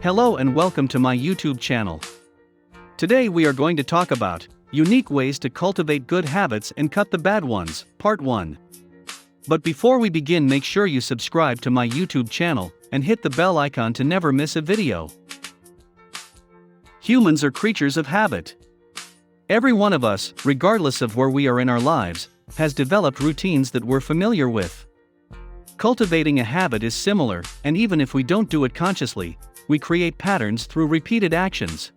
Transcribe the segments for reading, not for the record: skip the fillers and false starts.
Hello and welcome to my YouTube channel. Today we are going to talk about unique ways to cultivate good habits and cut the bad ones, part 1. But before we begin, make sure you subscribe to my YouTube channel and hit the bell icon to never miss a video. Humans are creatures of habit. Every one of us, regardless of where we are in our lives, has developed routines that we're familiar with. Cultivating a habit is similar, and even if we don't do it consciously, we create patterns through repeated actions.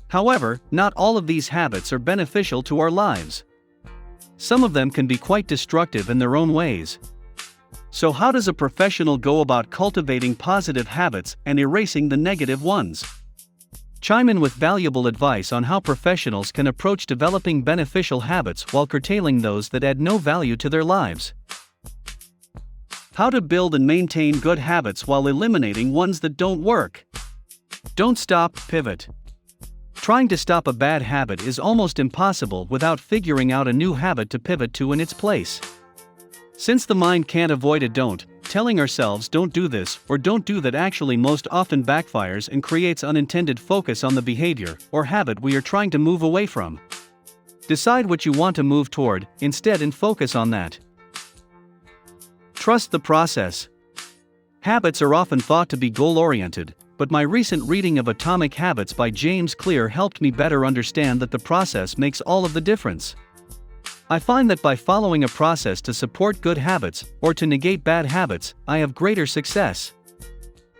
However, not all of these habits are beneficial to our lives. Some of them can be quite destructive in their own ways. So how does a professional go about cultivating positive habits and erasing the negative ones? Chime in with valuable advice on how professionals can approach developing beneficial habits while curtailing those that add no value to their lives. How to build and maintain good habits while eliminating ones that don't work. Don't stop, pivot. Trying to stop a bad habit is almost impossible without figuring out a new habit to pivot to in its place. Since the mind can't avoid a don't, telling ourselves don't do this or don't do that actually most often backfires and creates unintended focus on the behavior or habit we are trying to move away from. Decide what you want to move toward instead and focus on that. Trust the process. Habits are often thought to be goal-oriented, but my recent reading of Atomic Habits by James Clear helped me better understand that the process makes all of the difference. I find that by following a process to support good habits or to negate bad habits, I have greater success.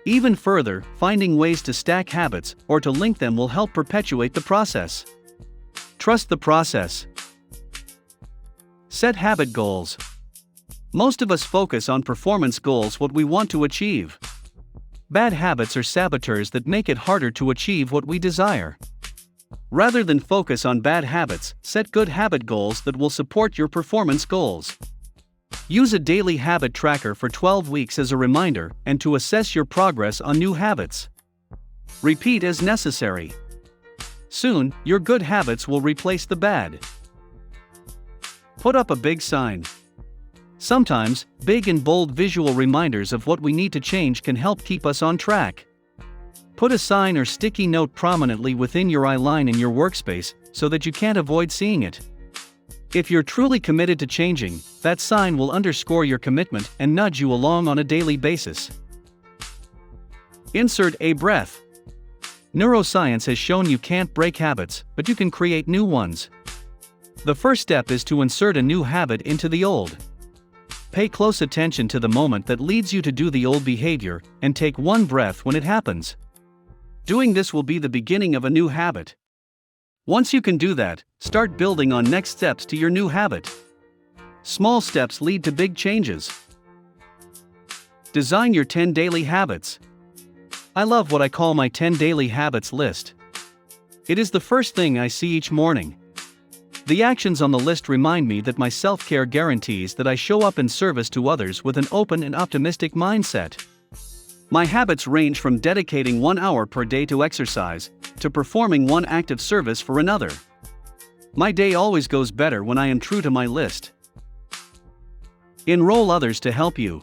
Even further, finding ways to stack habits or to link them will help perpetuate the process. Trust the process. Set habit goals. Most of us focus on performance goals, what we want to achieve. Bad habits are saboteurs that make it harder to achieve what we desire. Rather than focus on bad habits, set good habit goals that will support your performance goals. Use a daily habit tracker for 12 weeks as a reminder and to assess your progress on new habits. Repeat as necessary. Soon, your good habits will replace the bad. Put up a big sign. Sometimes, big and bold visual reminders of what we need to change can help keep us on track. Put a sign or sticky note prominently within your eye line in your workspace so that you can't avoid seeing it. If you're truly committed to changing, that sign will underscore your commitment and nudge you along on a daily basis. Insert a breath. Neuroscience has shown you can't break habits, but you can create new ones. The first step is to insert a new habit into the old. Pay close attention to the moment that leads you to do the old behavior, and take one breath when it happens. Doing this will be the beginning of a new habit. Once you can do that, start building on next steps to your new habit. Small steps lead to big changes. Design your 10 daily habits. I love what I call my 10 daily habits list. It is the first thing I see each morning. The actions on the list remind me that my self-care guarantees that I show up in service to others with an open and optimistic mindset. My habits range from dedicating 1 hour per day to exercise, to performing one act of service for another. My day always goes better when I am true to my list. Enroll others to help you.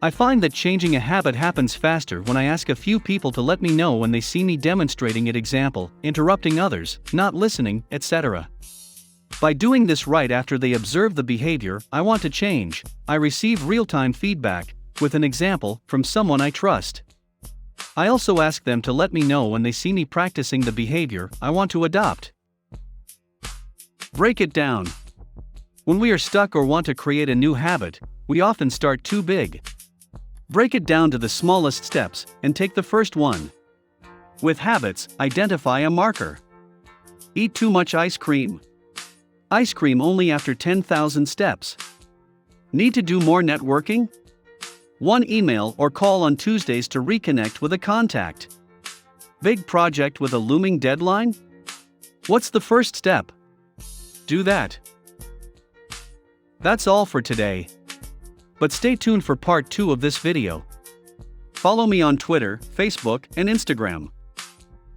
I find that changing a habit happens faster when I ask a few people to let me know when they see me demonstrating it, example, interrupting others, not listening, etc. By doing this right after they observe the behavior I want to change, I receive real-time feedback, with an example, from someone I trust. I also ask them to let me know when they see me practicing the behavior I want to adopt. Break it down. When we are stuck or want to create a new habit, we often start too big. Break it down to the smallest steps, and take the first one. With habits, identify a marker. Eat too much ice cream. Ice cream only after 10,000 steps. Need to do more networking? One email or call on Tuesdays to reconnect with a contact. Big project with a looming deadline? What's the first step? Do that. That's all for today. But stay tuned for part 2 of this video. Follow me on Twitter, Facebook, and Instagram.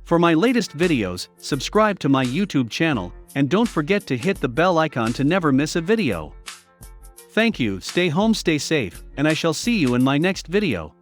For my latest videos, subscribe to my YouTube channel, and don't forget to hit the bell icon to never miss a video. Thank you, stay home, stay safe, and I shall see you in my next video.